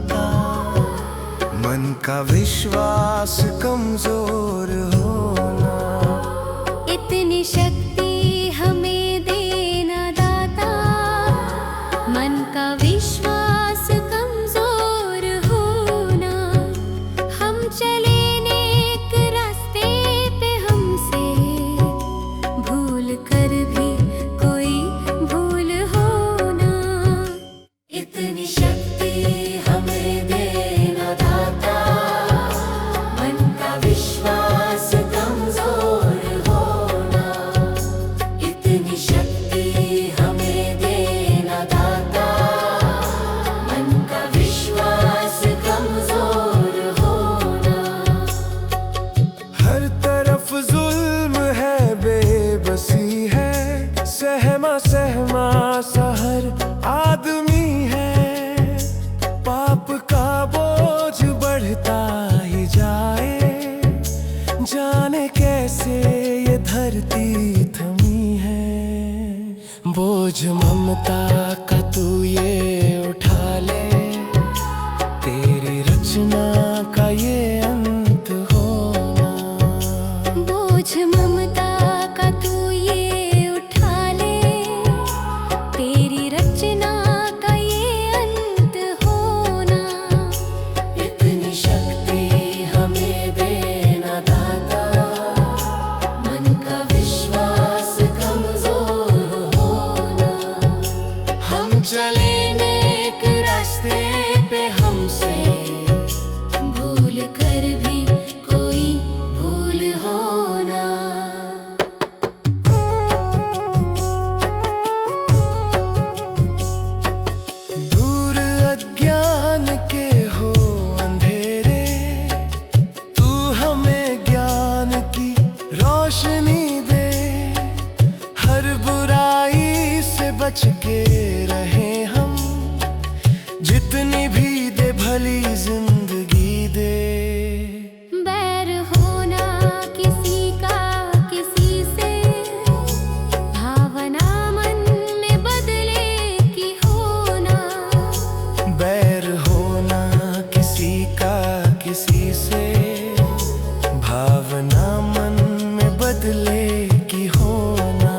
दाता। मन का विश्वास कमजोर होना, इतनी शक्ति हमें देना दाता। मन का विश्वास कमजोर होना, हम चले नेक रास्ते पे, हमसे भूल कर भी कोई भूल होना। इतनी शक्ति हमें देना दाता। मन का विश्वास कमजोर होना, इतनी शक्ति हमें देना दाता। मन का विश्वास कमजोर होना। हर तरफ जुल्म है, बेबसी है, सहमा सहमा सा हर आदमी है। पाप का बोझ बढ़ता ही जाए, जाने कैसे ये धरती थमी है। बोझ ममता का तू ये उठा ले, तेरी रचना का ये अंत होना। बोझ ममता का तू ये उठा ले, तेरी रचना का ये अंत होना। इतनी शक्ति हमें देना दाता। मन का विश्वास कमजोर होना, हम चले नेक रास्ते पे, हमसे भूल कर भी कोई भूल होना। दूर अज्ञान के हो अंधेरे, तू हमें ज्ञान की रोशनी दे। हर बुराई से बच के रहे हम, जितनी भी दे भली जिंदगी दे। बैर होना किसी का किसी से, भावना मन में बदले की होना। बैर होना किसी का किसी से, भावना मन में बदले की होना।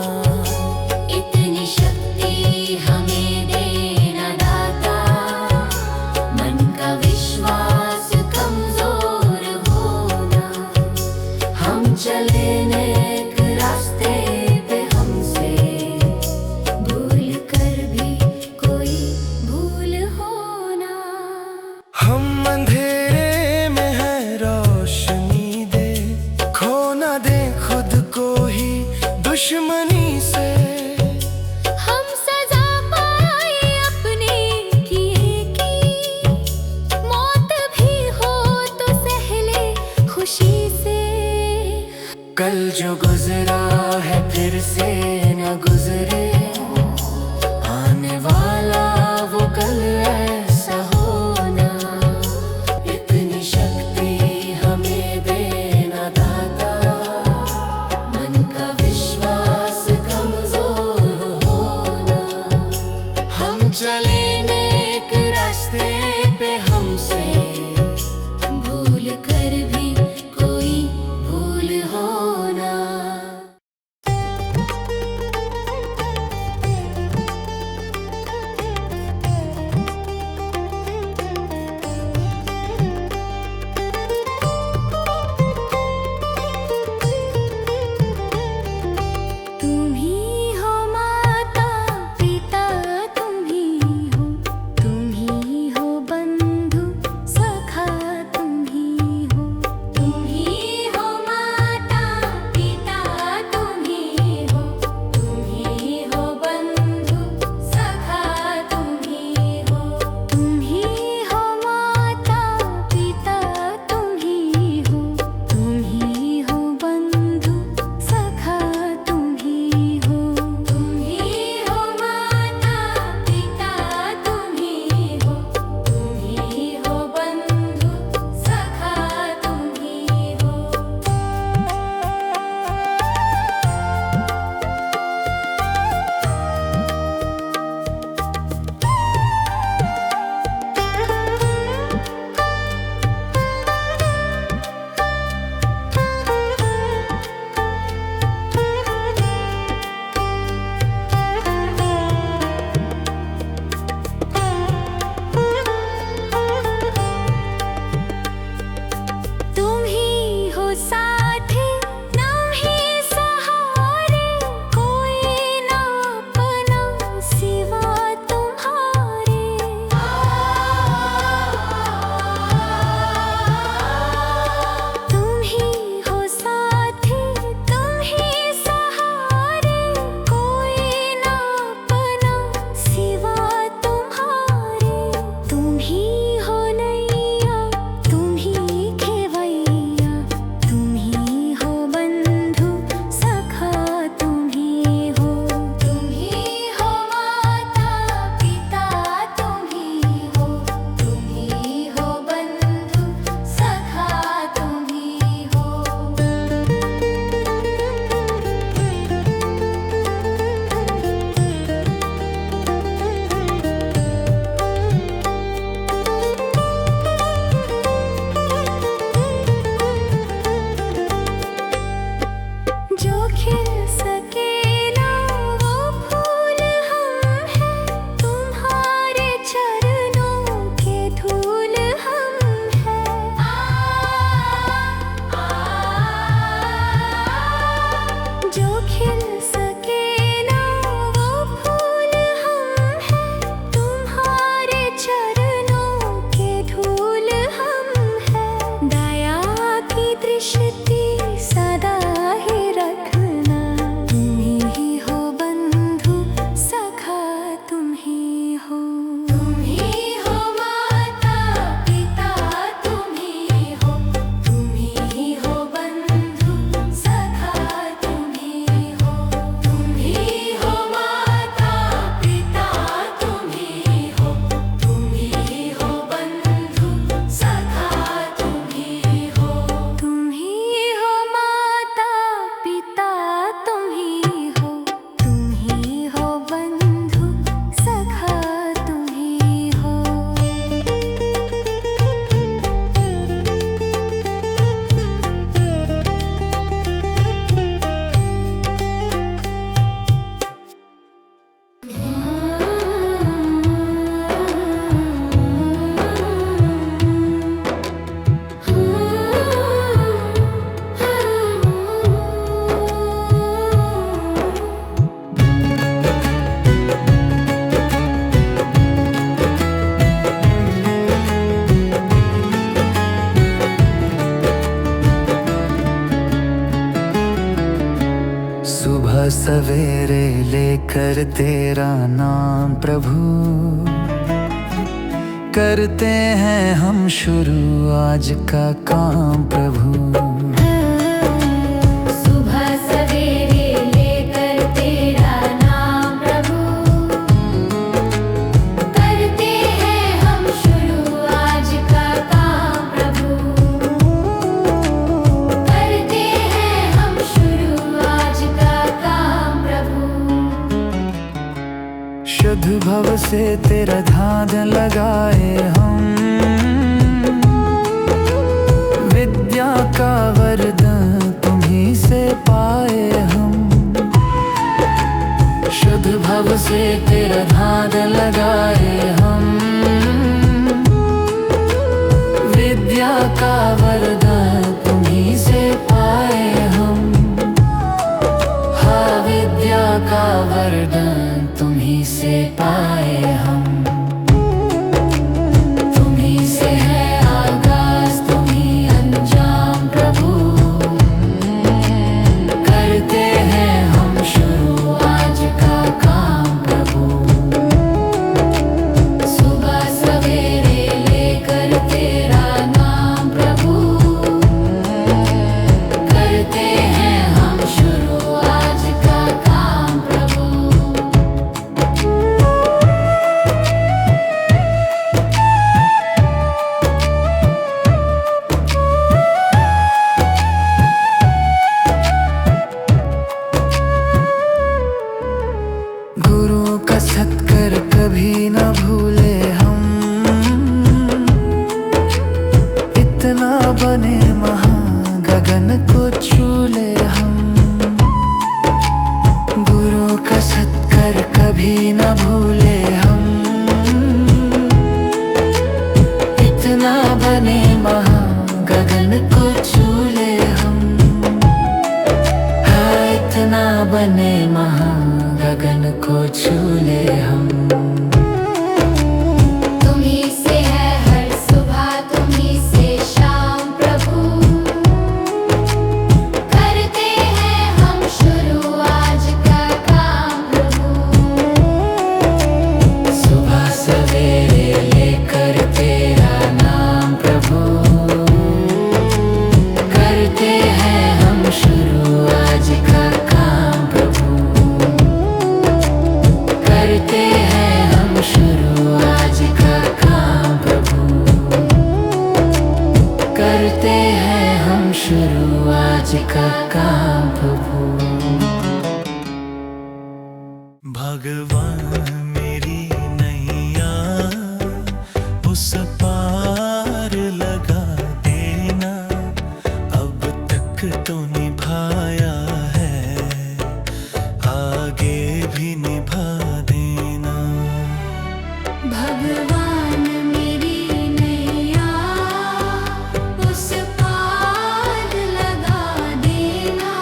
इतनी शक्ति हमें देना दाता। मन का विश्वास कमजोर होना, हम चले नेक रास्ते पे, हमसे भूल कर भी कोई भूल होना। हम अंधेरे में है, रोशनी दे। खो ना दे खुद को ही दुश्मनी से। हम सजा पाए अपने किए की, मौत भी हो तो सह ले खुशी से। कल जो गुजरा है फिर से न गुजरे, आने वाला वो कल ऐसा होना। इतनी शक्ति हमें देना दाता। मन का विश्वास कमजोर होना, हम चले नेक रास्ते पे, हमसे भूल कर भी कोई भूल होना। तुम ही हो माता पिता, तुम ही हो बंधु सखा। सवेरे लेकर तेरा नाम प्रभु, करते हैं हम शुरू आज का काम प्रभु। सुबह सवेरे लेकर तेरा नाम प्रभु, करते हैं हम शुरू आज का काम प्रभु, करते हैं हम शुरू आज का काम प्रभु। शुद्ध भव से तेरा ध्यान लगाए हम, विद्या का वरदान तुम्हीं से पाए हम। शुद्ध भव से तेरा ध्यान लगाए हम, विद्या का वरदान तुम्हीं से पाए हम। हाँ, विद्या का वरदान तुम्हीं से पाए हम। तुम्हीं से है आगाज, तुम्हीं अंजाम प्रभु, करते हैं हम शुरू आज का काम प्रभु। सुबह सवेरे लेकर तेरा नाम प्रभु, करते हैं हम शुरू आज का काम प्रभु। गुरु का सत्कर कभी न भूले हम, इतना बने महान गगन को छू ले हम। गुरु का सत्कर कभी न भूले हम, इतना बने महान गगन को छू ले हम। हाँ, इतना बने महान गगन को छू ले हम। तुम्हीं से है हर सुबह, तुम्हीं से शाम प्रभु, करते हैं हम शुरू आज का काम प्रभु। सुबह सवेरे लेकर तेरा नाम प्रभु, करते हैं हम शुरू आज का काम प्रभु। करते हैं हम शुरू आज का काम प्रभु, करते हैं हम शुरू आज का काम प्रभु। भगवान मेरी नैया उस पार लगा देना, अब तक तो निभाया है, आगे भी निभा देना। भगवान मेरी नैया उस पार लगा देना,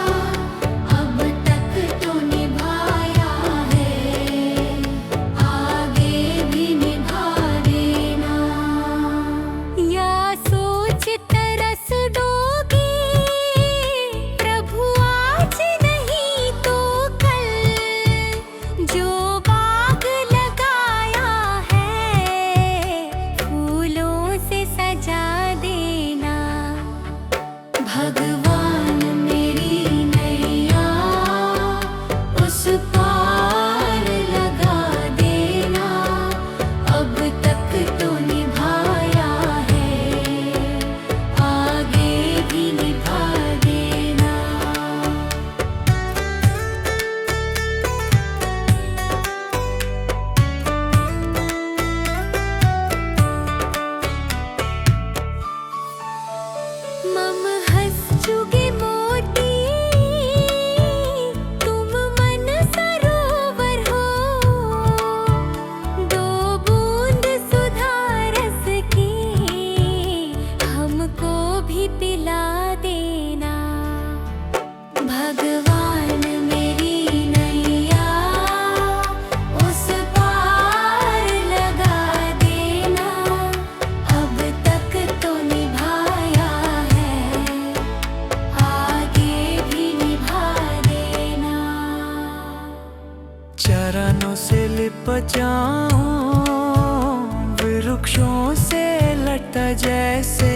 जाऊं वृक्षों से लटा जैसे,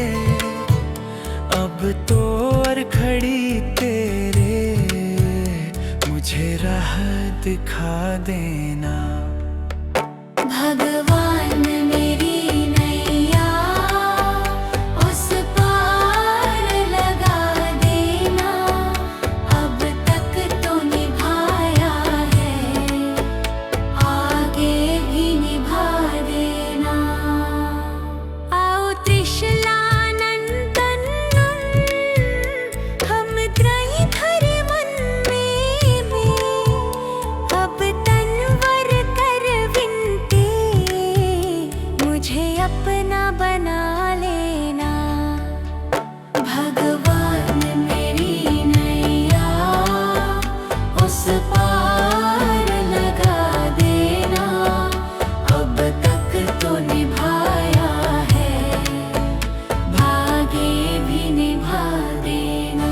अब तो और खड़ी तेरे मुझे राह दिखा देना। भगवान मेरी नैया उस पार लगा देना, अब तक तो निभाया है, आगे भी निभा देना। आओ त्रिशलानंदन हम त्रयी धरे मन में, अब तनवर कर विनते मुझे अपना बना लेना। भगवान मेरी नैया उस पार लगा देना, अब तक तो निभाया है, भागे भी निभा देना।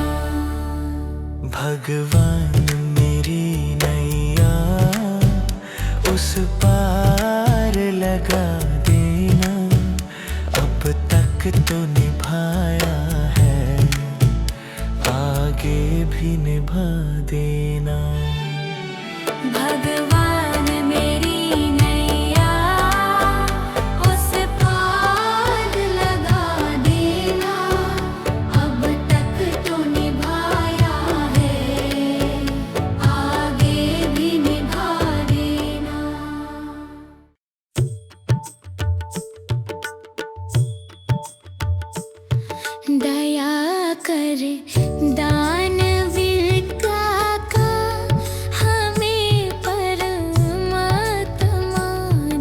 भगवान मेरी नैया उस पार लगा देना, अब तक तो निभाया है, आगे भी निभा देना। भगवान मेरी नैया उस पार लगा देना, अब तक तो निभाया है, आगे भी निभा देना। दया कर दानवीर का हमें परमात्मा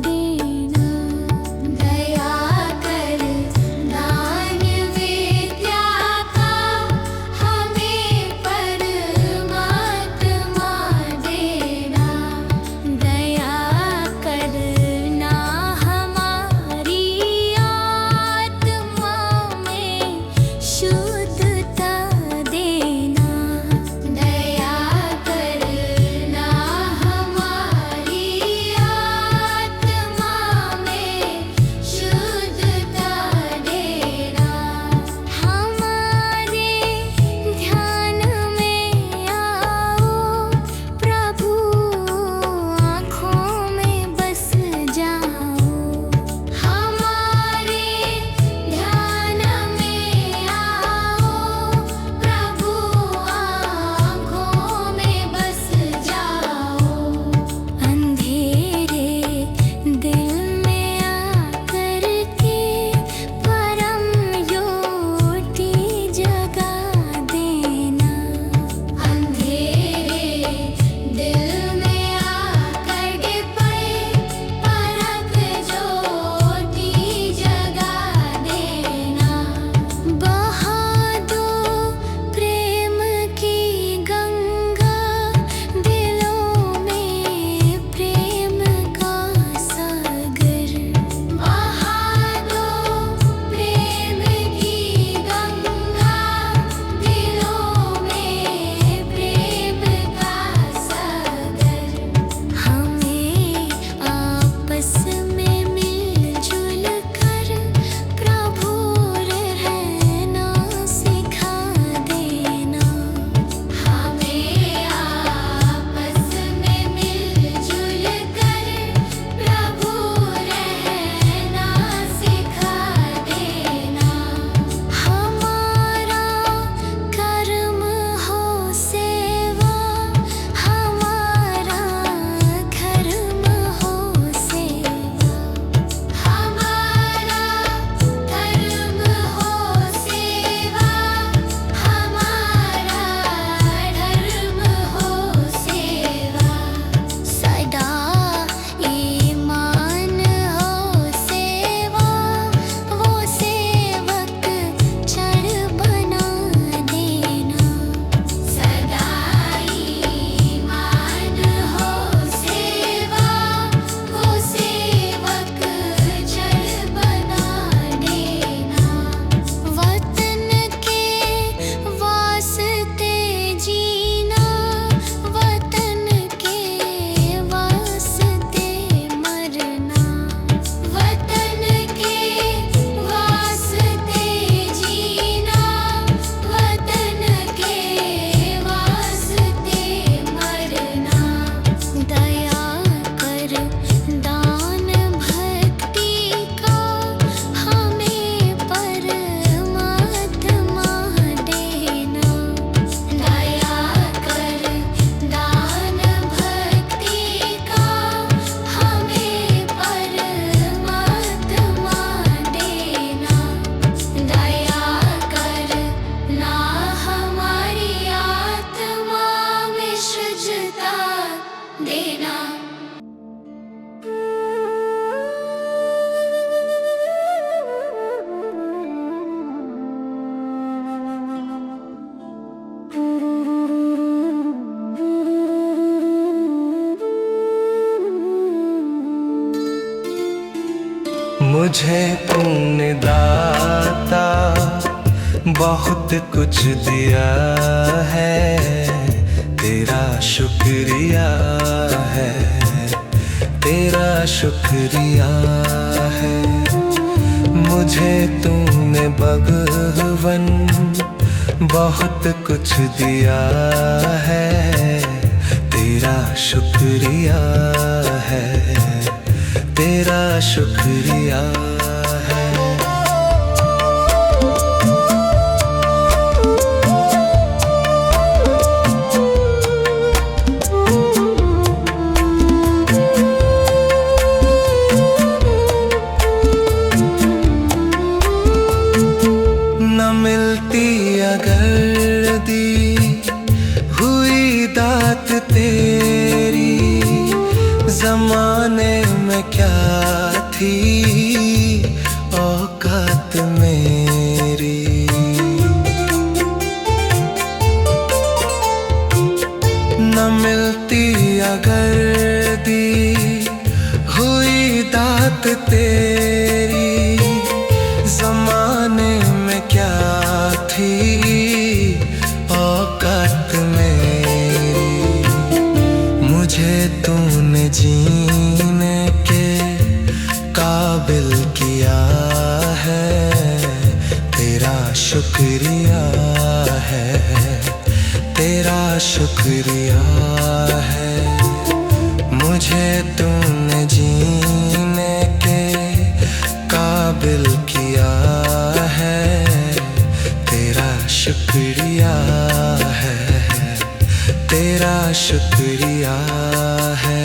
देना। दया कर दानवीर का हमें परमात्मा देना। दया करना हमारी आत्मा में शुद्धता देना। मुझे तूने दाता बहुत कुछ दिया है, तेरा शुक्रिया है, तेरा शुक्रिया है। मुझे तूने भगवन बहुत कुछ दिया है, तेरा शुक्रिया है, तेरा शुक्रिया है। न मिलती अगर दी हुई दात तेरी, ज़माने में क्या थी औकात मेरी। न मिलती अगर दी हुई दात तेरी, ज़माने में क्या थी औकात मेरी। मुझे तूने जीने के काबिल किया है, तेरा शुक्रिया है, तेरा शुक्रिया है। मुझे तूने जीने के काबिल किया है, तेरा शुक्रिया है, तेरा शुक्रिया है।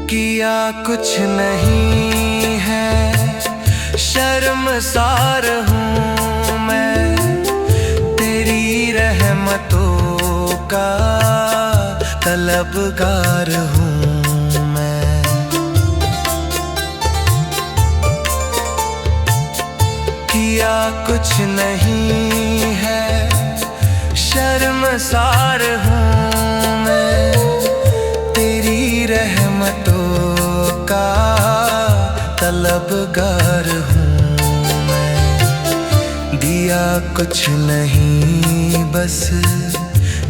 किया कुछ नहीं है, शर्मसार हूँ मैं, तेरी रहमतों का तलबगार हूँ मैं। किया कुछ नहीं है, शर्मसार हूँ मैं, तेरी रहमतों का तलबगार हूँ मैं। दिया कुछ नहीं बस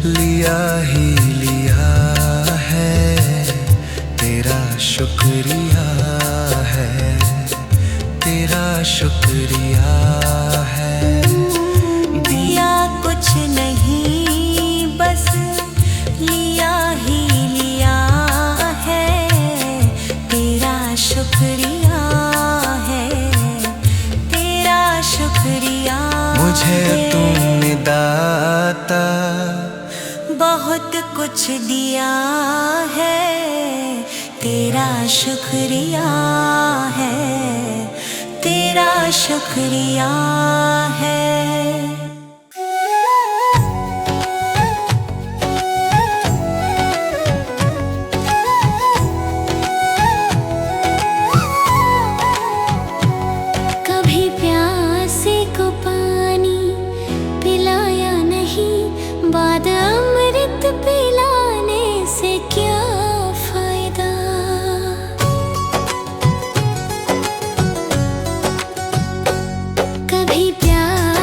लिया ही लिया है, तेरा शुक्रिया है, तेरा शुक्रिया है। दिया कुछ नहीं बस लिया ही लिया है, तेरा शुक्रिया है, तेरा शुक्रिया। मुझे तूने दाता बहुत कुछ दिया है, तेरा शुक्रिया है, तेरा शुक्रिया है। कभी प्यासे को पानी पिलाया नहीं, बाद अमृत पिलाने से क्या फायदा। कभी प्यास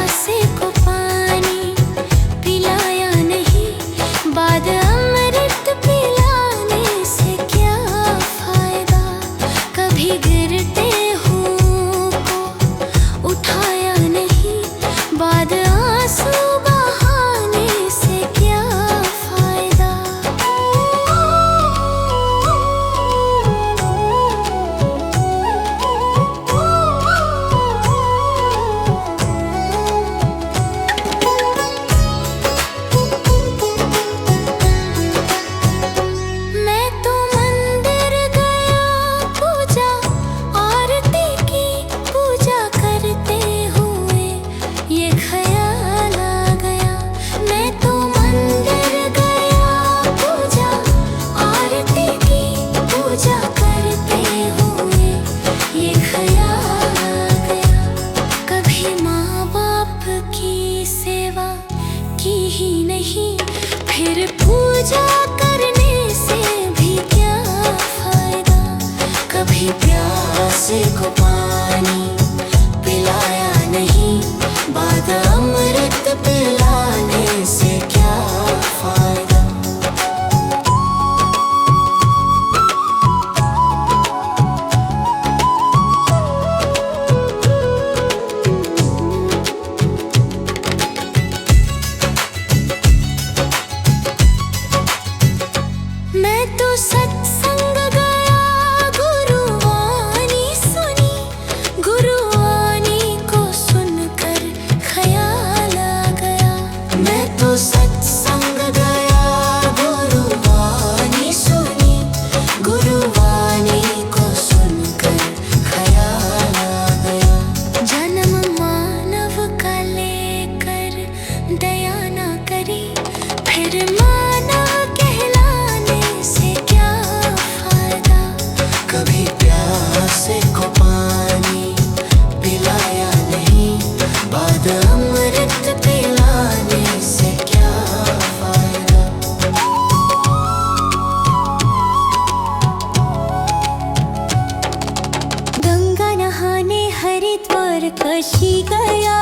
कशी गया।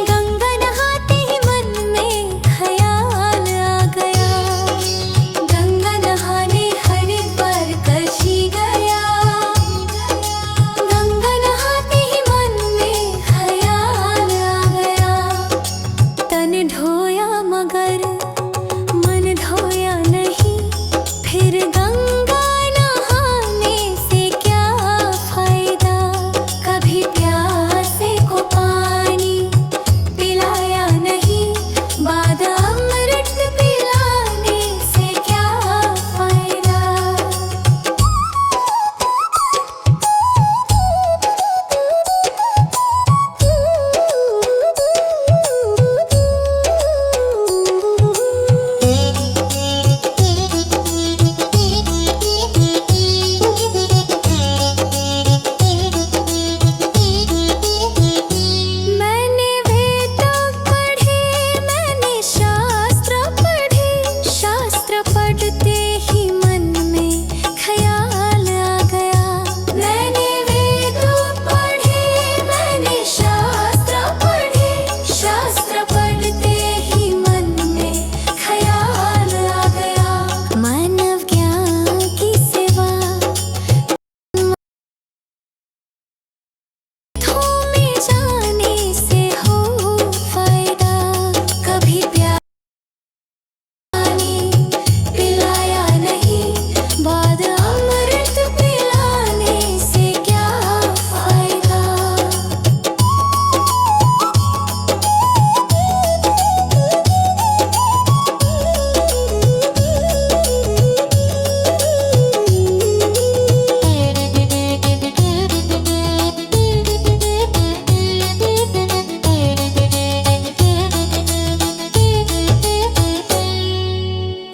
गंगा नहाते ही मन में ख्याल आ गया। गंगा नहाने हरिद्वार कशी गया। गंगा नहाते ही मन में ख्याल आ गया। तन धोया मगर मन धोया नहीं, फिर गंगा नहाने से क्या फायदा। कभी प्यासे को पानी पिलाया नहीं, बाद अमृत पिलाने से क्या फायदा। मैंने वेद पढ़े, मैंने शास्त्र पढ़े। शास्त्र पढ़ते ही मन में ख्याल आ गया। मैंने वेद पढ़े, मैंने शास्त्र पढ़े। शास्त्र पढ़ते ही मन में ख्याल आ गया। मानव ज्ञान की सेवा में जाने से हो फायदा। कभी पानी पिलाया नहीं, बाद अमृत पिलाने से क्या फायदा।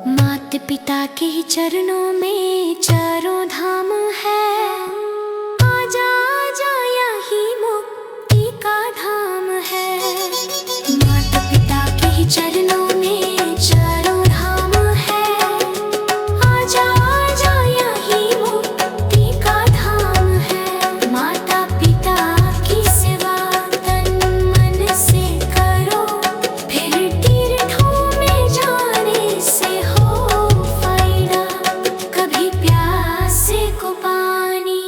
माता पिता के ही चरणों में चारों धाम है। आजा आजा यही मुक्ति का धाम है। माता पिता के ही चरणों में चारों धाम है। आजा आजा यही मुक्ति का धाम है। माता पिता की सेवा तन मन से करो, फिर तीर्थों में जाने से हो फायदा। कभी प्यासे को पानी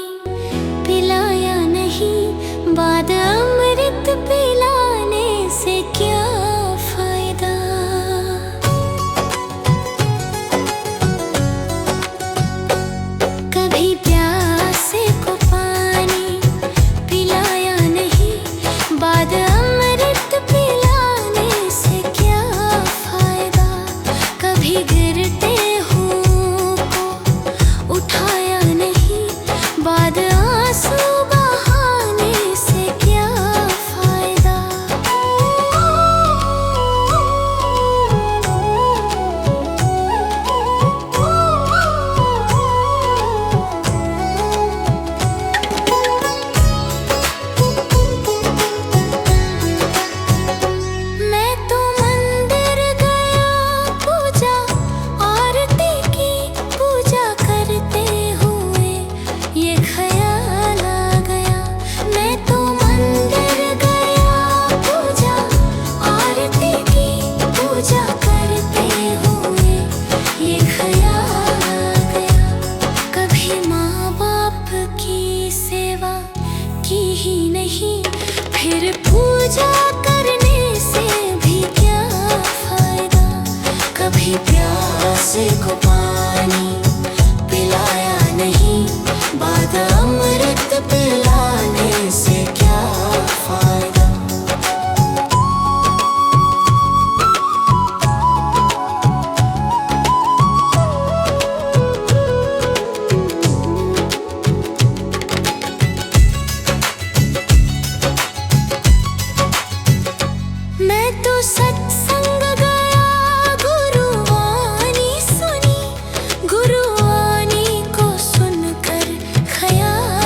पिलाया नहीं, बाद अमृत पिलाने से क्या फायदा। कभी प्यासे को पानी पिलाया नहीं, बाद अमृत पिलाने से क्या फायदा। कभी गिरते हुओं को उठाया नहीं, बाद आंसू बहाने से क्या फायदा। मैं तो मंदिर गया, पूजा आरती की। पूजा करते हुए ये ख्याल आ गया। मैं तो मंदिर गया, पूजा आरती की। पूजा करते हुए ये ख्याल आ गया। कभी माँ बाप की सेवा की ही नहीं, फिर पूजा करने से भी क्या फायदा। कभी प्यासे को पानी पिलाया नहीं, बाद अमृत पिलाने से क्या फायदा। मैं तो सत्संग गया, गुरुवाणी सुनी। गुरुवाणी को सुनकर ख्याल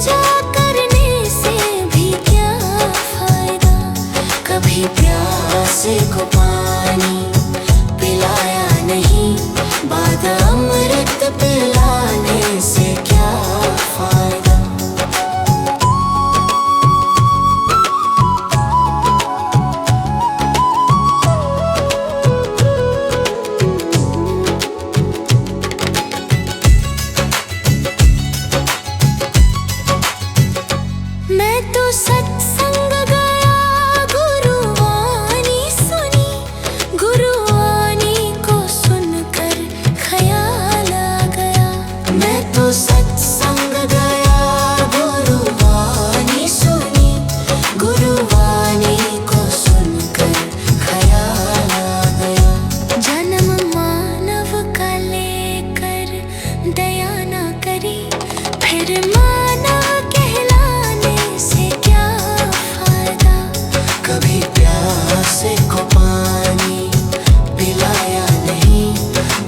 पूजा करने से भी क्या फायदा। कभी प्यासे को पानी पिलाया नहीं, बाद अमृत पिलाने से क्या फायदा। मैं तो सत्संग गया, गुरुवाणी सुनी, गुरुवाणी को सुनकर ख्याल आ गया। मैं तो सत्संग गया, गुरुवाणी सुनी, गुरुवाणी को सुनकर ख्याल आ गया। जन्म मानव का लेकर दया न करी, फिर मानव कहलाने से क्या फायदा। कभी प्यासे को पानी पिलाया नहीं,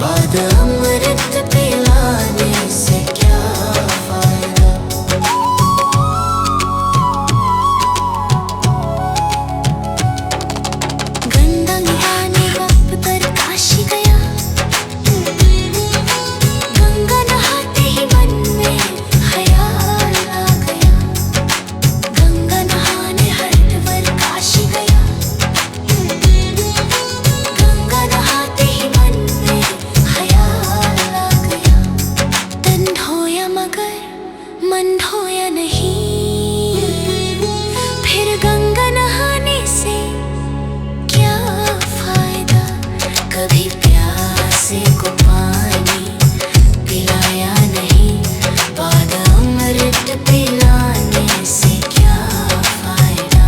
बाद अमृत पिलाने से क्या फायदा। गंगा नहाने वक्त पर काशी गया, गंगा नहाते ही मन में ख्याल आ गया। गंगा नहाने हरिद्वार काशी गया, गंगा नहाते ही मन में ख्याल आ गया। तन धोया मगर मन धोया नहीं, फिर गंगा नहाने से क्या फायदा। कभी प्यासे को पानी पिलाया नहीं, बाद अमृत पिलाने से क्या फायदा।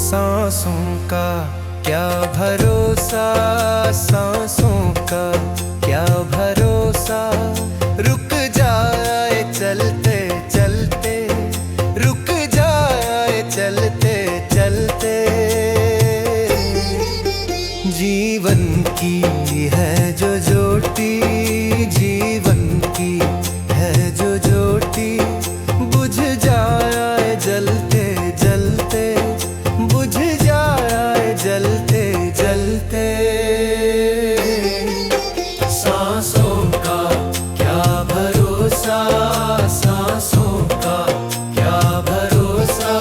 सांसों का क्या भरोसा, सांसों का क्या भरोसा। रुक जाए चलते चलते, रुक जाए चलते चलते। जीवन की है जो ज्योति, जीवन की है जो ज्योति। बुझ जाए जलते जलते, बुझ जाए जलते जलते। सांसों का क्या भरोसा, सांसों का क्या भरोसा।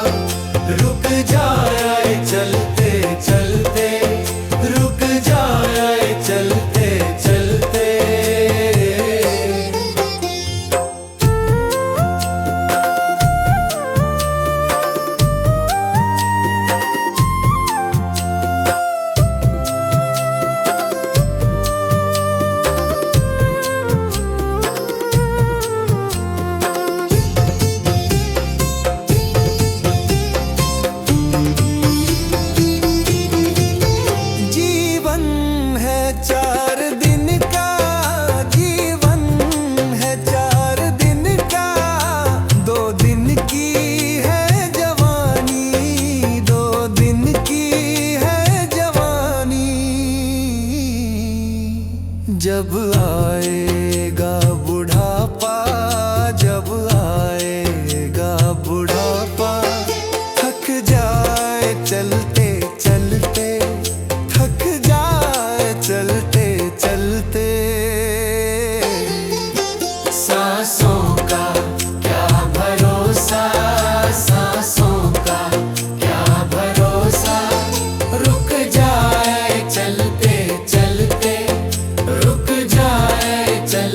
रुक जाए चलते चलते, रुक जाए चलते चलते। जीवन है 4 दिन का, जीवन है 4 दिन का। 2 दिन की है जवानी, 2 दिन की है जवानी। जब आएगा बुढ़ापा, जब आएगा बुढ़ापा। थक जाए चलते चलते, थक जाए चलते चलते। सांसों का क्या भरोसा, सांसों का क्या भरोसा। रुक जाए चलते चलते, रुक जाए चलते।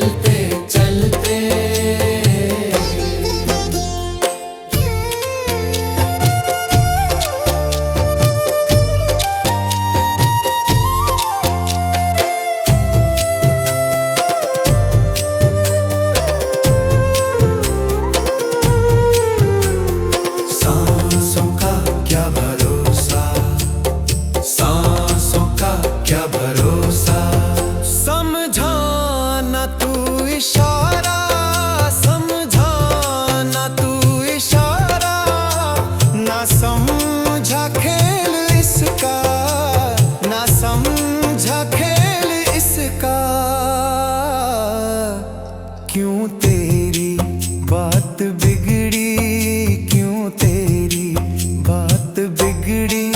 था खेल इसका, क्यों तेरी बात बिगड़ी, क्यों तेरी बात बिगड़ी।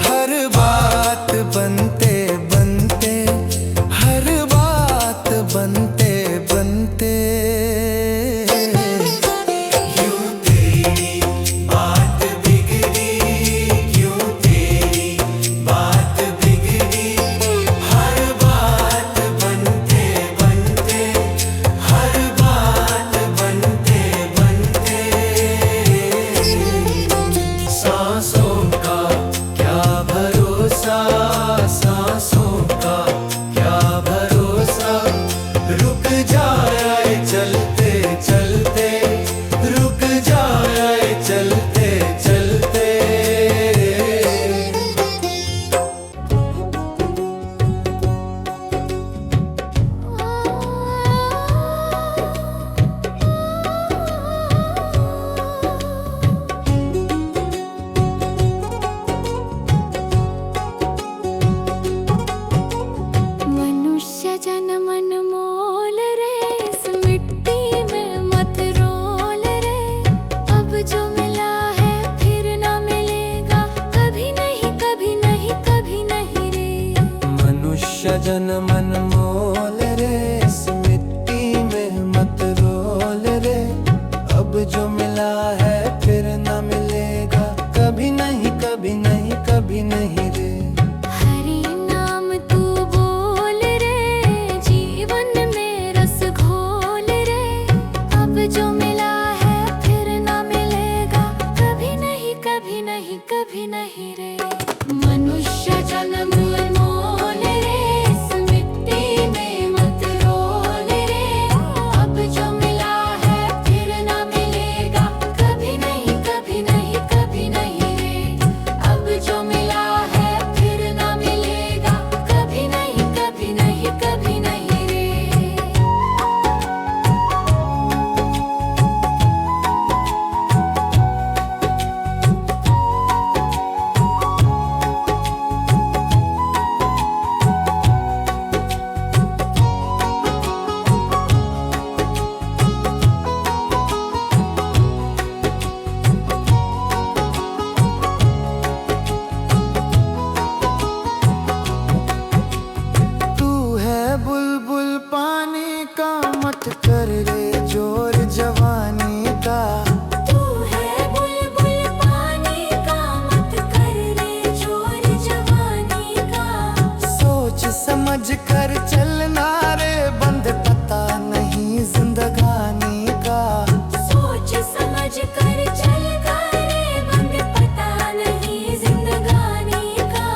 हर बात बनते बनते, हर बात बनते बनते, क्यों तेरी बात बिगड़ी, क्यों तेरी बात बिगड़ी। हर बात बनते बनते, हर बात बनते बनते। सांसों का क्या भरोसा, सांसों का क्या भरोसा। रुक जाए चलते चलते, रुक जाए चलते चलते। मनुष्य जन्म अनमोल रे, इस मिट्टी में मत रोल रे। अब जो मिला है फिर ना मिलेगा, कभी नहीं कभी नहीं कभी नहीं रे। मनुष्य जन्म अनमोल रे, इस मिट्टी में मत रोल रे। अब जो मिला है फिर न मिलेगा, कभी नहीं कभी नहीं कभी नहीं रे। हरि नाम तू बोल रे, जीवन में रस घोल रे। अब जो मिला है फिर ना मिलेगा, कभी नहीं कभी नहीं कभी नहीं रे। मनुष्य जन्म अनमोल रे, इस मिट्टी में मत रोल रे। अब जो मिला है फिर ना मिलेगा, कभी नहीं कभी नहीं कभी नहीं रे। अब जो मिला है फिर ना मिलेगा, कभी नहीं कभी नहीं कभी नहीं रे। तू है बुलबुल पानी का, मत कर रे जोर जवानी का। तू है बुलबुल पानी का, मत कर रे जोर जवानी का। सोच समझ कर चलना रे, बंद पता नहीं जिंदगानी का। सोच समझ कर चल करे, बंद पता नहीं जिंदगानी का।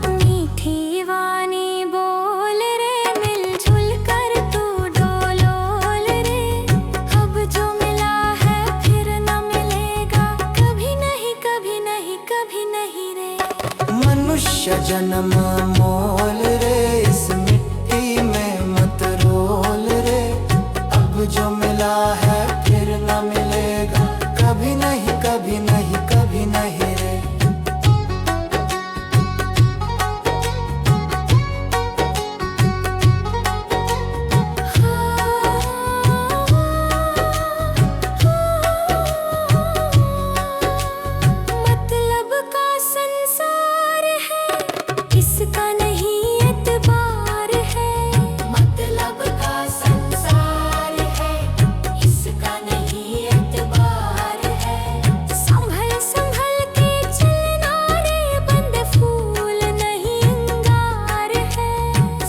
मीठी वाणी बोल रे, मिलजुल कर तू डोलोल रे। अब जो मिला है फिर न मिलेगा, कभी नहीं कभी नहीं कभी नहीं रे। मनुष्य जन्म मोल रे, इस मिट्टी में मत रोल रे। अब जो मिला है फिर न मिलेगा, कभी नहीं कभी नहीं कभी नहीं रे। मतलब का संसार है, इसका नहीं एतबार है। मतलब का संसार है, इसका नहीं एतबार है। संभल संभल के चलना रे, बंद फूल नहीं अंगार है।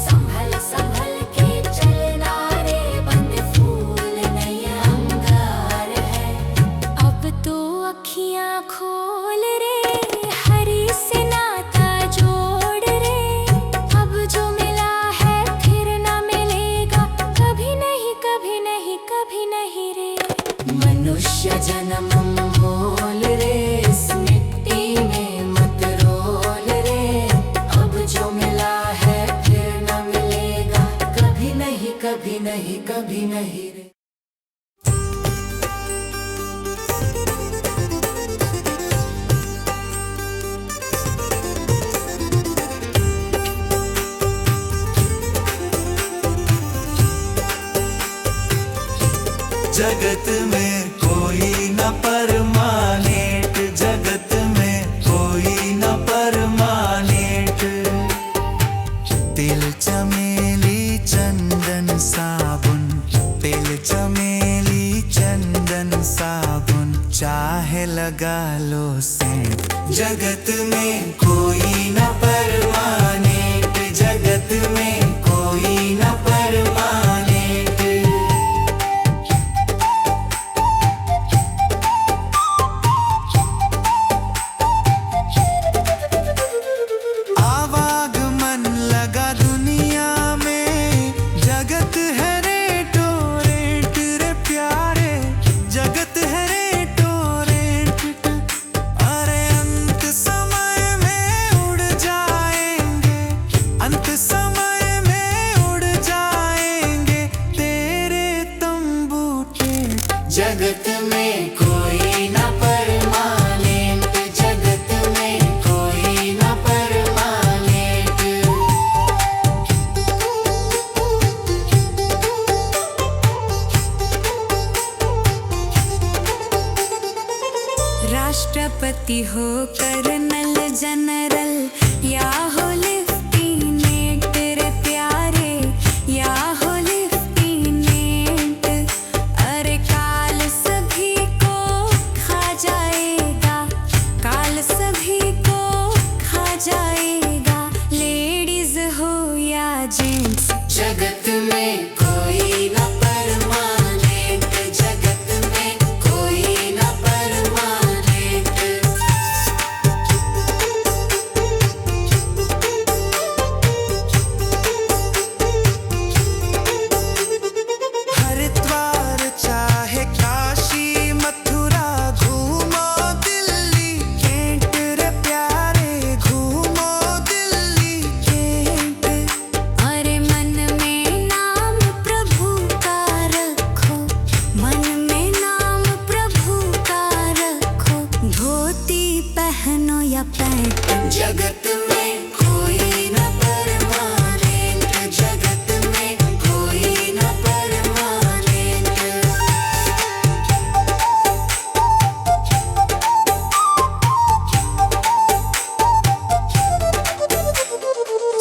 संभल संभल के चलना रे, बंद फूल नहीं अंगार है। अब तो अखियां खोल रे, हरि से नाता जोड़ रे। अब जो मिला है फिर ना मिलेगा, कभी नहीं कभी नहीं कभी नहीं रे। मनुष्य जन्म मोल रे, इस मिट्टी में मत रोल रे। अब जो मिला है फिर ना मिलेगा, कभी नहीं कभी नहीं कभी नहीं रे। जगत में कोई न परमानेंट, जगत में कोई न परमानेंट। तिल चमेली चंदन साबुन, तिल चमेली चंदन साबुन, चाहे लगा लो सेंट। जगत में कोई न परमानेंट, जगत में कोई न परमानेंट। आवागमन लगा दुनिया में, जगत है रेटो रेट रे प्यारे, जगत है रेटो रेट। अरे अंत समय में उड़ जाएंगे, अंत समय में उड़ जाएंगे तेरे तंबू टेंट। जगत में कोई न परमानेंट, जगत में कोई न परमानेंट। राष्ट्रपति हो कर्नल जनरल या हो लेफ्टिनेंट रे प्यारे, या हो लेफ्टिनेंट। अरे काल सभी को खा जाएगा, काल सभी को खा जाएगा, लेडीज हो या जेंट्स। जगत में कोई न परमानेंट, जगत में कोई न परमानेंट। हरिद्वार चाहे काशी मथुरा, घूमो दिल्ली कैंट रे प्यारे, घूमो दिल्ली कैंट। अरे मन में नाम प्रभु का रखो, मन में नाम प्रभु का रखो, धोती पहनो या पैंट। जगत में कोई न परमानेंट, जगत में कोई न परमानेंट।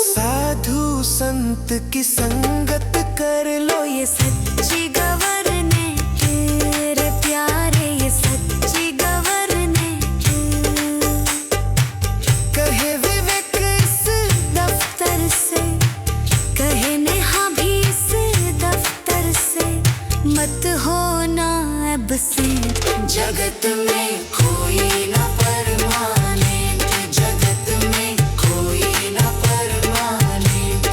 साधु संत की संगत कर लो, ये सच्ची गवर्नेंट रे प्यारे, ये सच्ची गवर्नेंट। कहे विवेक इस दफ्तर से, कहे नेहा भी इस दफ्तर से, मत होना एब्सेंट। जगत में कोई न परमानेंट, जगत में कोई न परमानेंट।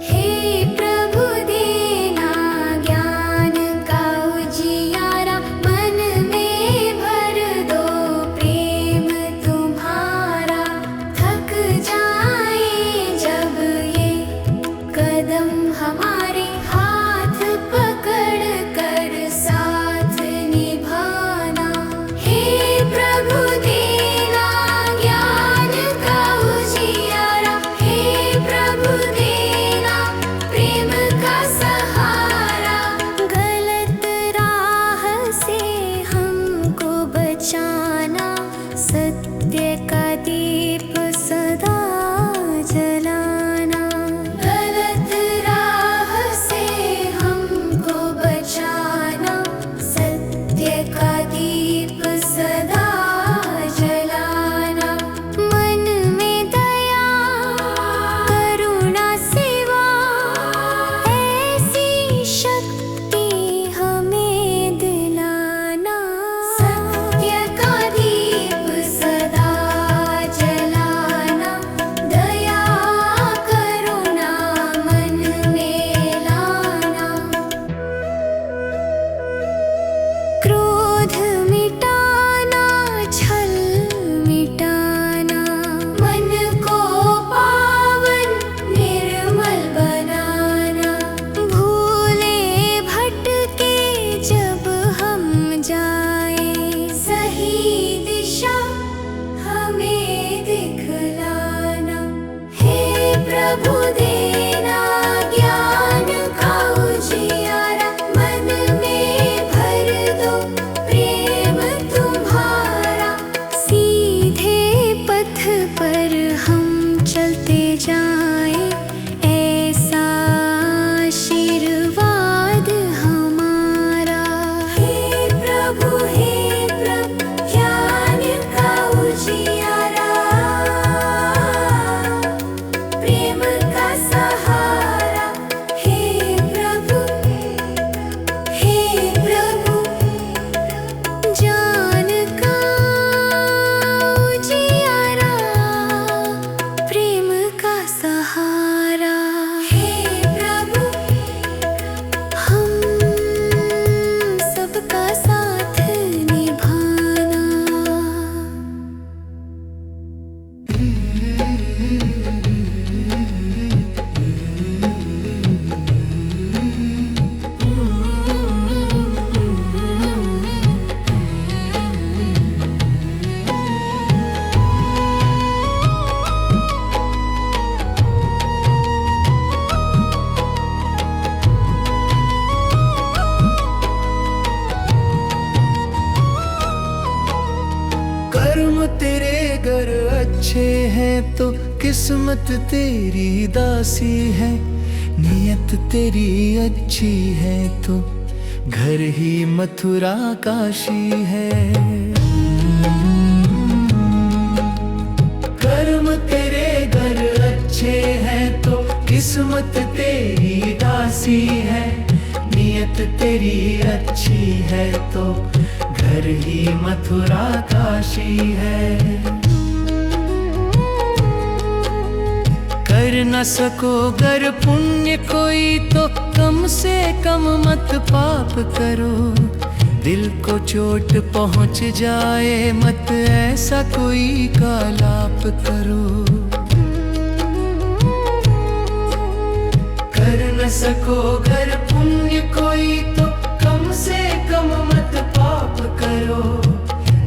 हे कर्म तेरे गर अच्छे हैं तो किस्मत तेरी दासी है, नियत तेरी अच्छी है तो घर ही मथुरा काशी है। कर्म तेरे घर अच्छे हैं तो किस्मत तेरी दासी है, नियत तेरी अच्छी है तो घर ही मथुरा काशी है। कर न सको गर पुण्य कोई तो कम से कम मत पाप करो, दिल को चोट पहुंच जाए मत ऐसा कोई कालाप करो। कर न सको गर पुण्य कोई तो कम से कम मत पाप करो,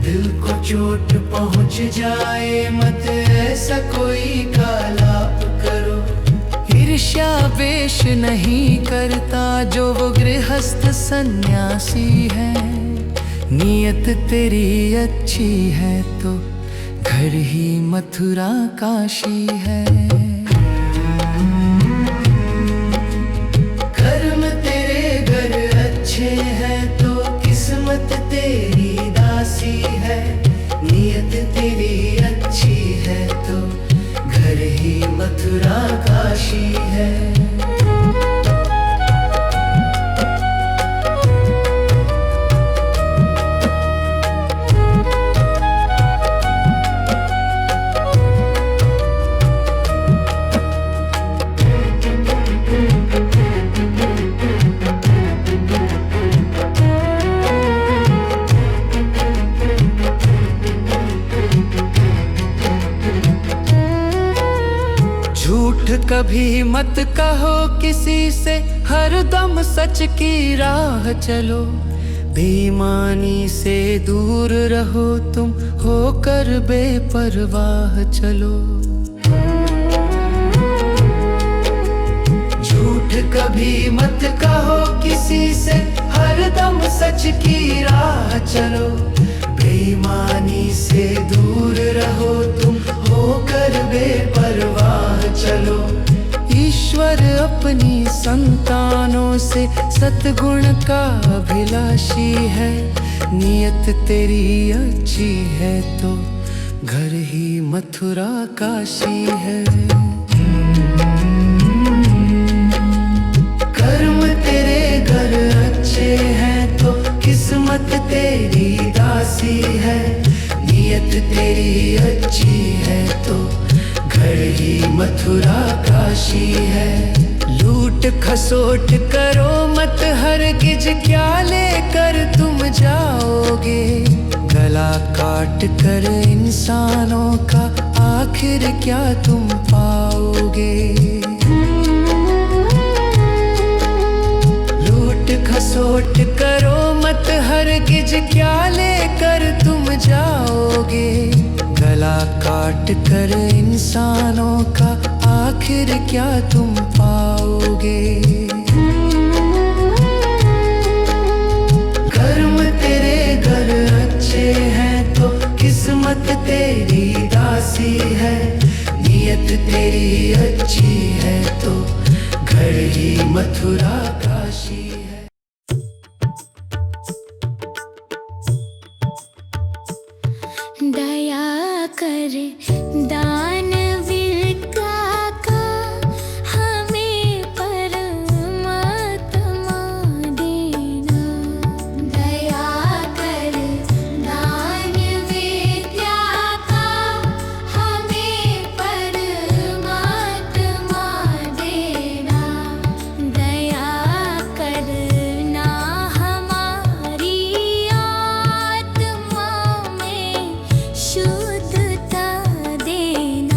दिल को चोट पहुंच जाए मत ऐसा कोई कालाप करो। ईर्ष्या वेश नहीं करता जो वो गृहस्थ सन्यासी है, नियत तेरी अच्छी है तो घर ही मथुरा काशी है। कर्म तेरे घर अच्छे हैं तो किस्मत तेरी दासी है, नियत तेरी अच्छी है तो घर ही मथुरा काशी है। झूठ कभी मत कहो किसी से, हरदम सच की राह चलो, बेईमानी से दूर रहो तुम होकर बेपरवाह चलो। झूठ कभी मत कहो किसी से, हरदम सच की राह चलो, बेईमानी से दूर रहो तुम होकर बेपरवाह चलो। ईश्वर अपनी संतानों से सतगुण का अभिलाषी है, नियत तेरी अच्छी है तो घर ही मथुरा काशी है। कर्म तेरे घर अच्छे हैं तो किस्मत तेरी दासी है, नियत तेरी अच्छी है तो घर ही मथुरा काशी है। लूट खसोट करो मत हरगिज, क्या लेकर तुम जाओगे, गला काट कर इंसानों का आखिर क्या तुम पाओगे। लूट खसोट करो मत हरगिज, क्या लेकर तुम जाओगे, गला काट कर इंसानों का आखिर क्या तुम पाओगे। कर्म तेरे घर अच्छे हैं तो किस्मत तेरी दासी है, नियत तेरी अच्छी है तो घर ही मथुरा काशी है। दया कर दानवीर का हमें परमात्मा देना। दया कर दानवीर का हमें परमात्मा देना। दया करना हमारी आत्मा में शुद्धता देना।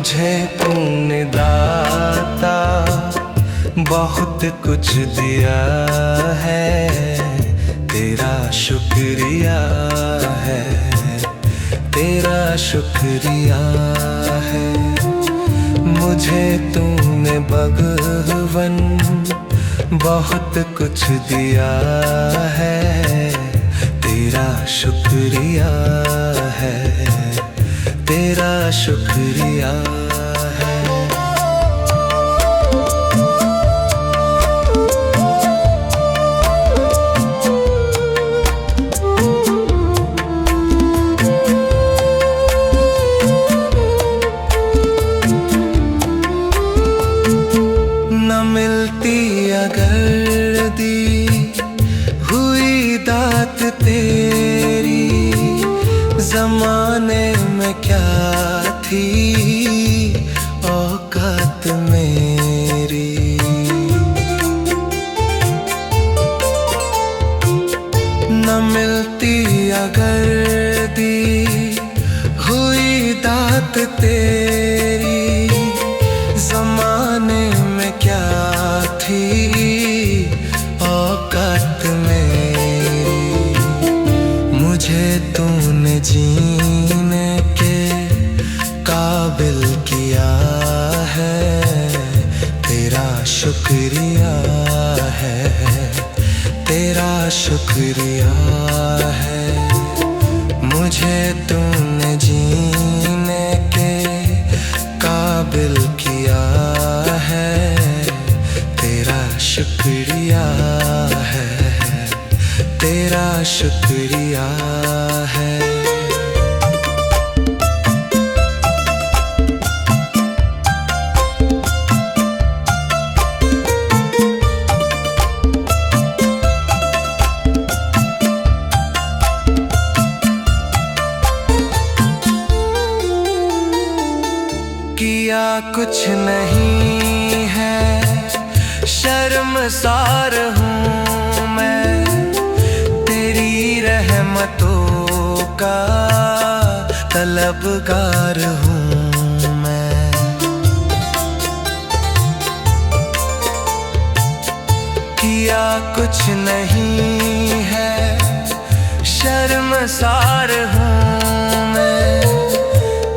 मुझे तूने दाता बहुत कुछ दिया है, तेरा शुक्रिया है, तेरा शुक्रिया है। मुझे तूने भगवन बहुत कुछ दिया है, तेरा शुक्रिया है, तेरा शुक्रिया है। न मिलती अगर दी हुई दात तेरी, जमाने में क्या थी औकात मेरी। न मिलती अगर दी हुई दात तेरी, जमाने में क्या थी औकात मेरी। मुझे तूने जीने के काबिल किया है, तेरा शुक्रिया है, तेरा शुक्रिया है। मुझे तूने जीने के काबिल किया है, तेरा शुक्रिया है, तेरा शुक्रिया है। किया कुछ नहीं है, शर्मसार हूँ मैं, तेरी रहमतों का तलबगार हूँ मैं। किया कुछ नहीं है, शर्मसार हूँ मैं,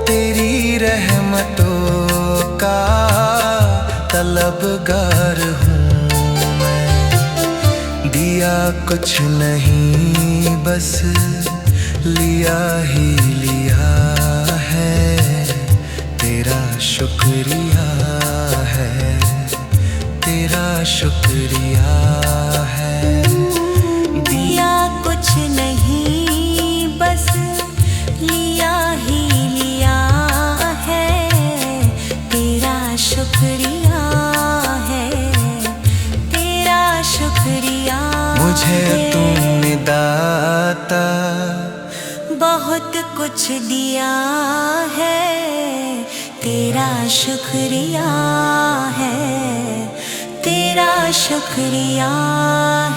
तेरी रहमतों का तलबगार हूँ मैं। दिया कुछ नहीं बस लिया ही लिया है, तेरा शुक्रिया है, तेरा शुक्रिया है। दिया कुछ नहीं बस लिया ही लिया है, तेरा शुक्रिया है, तेरा शुक्रिया। मुझे तूने दाता बहुत कुछ दिया है, तेरा शुक्रिया है, तेरा शुक्रिया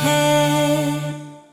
है।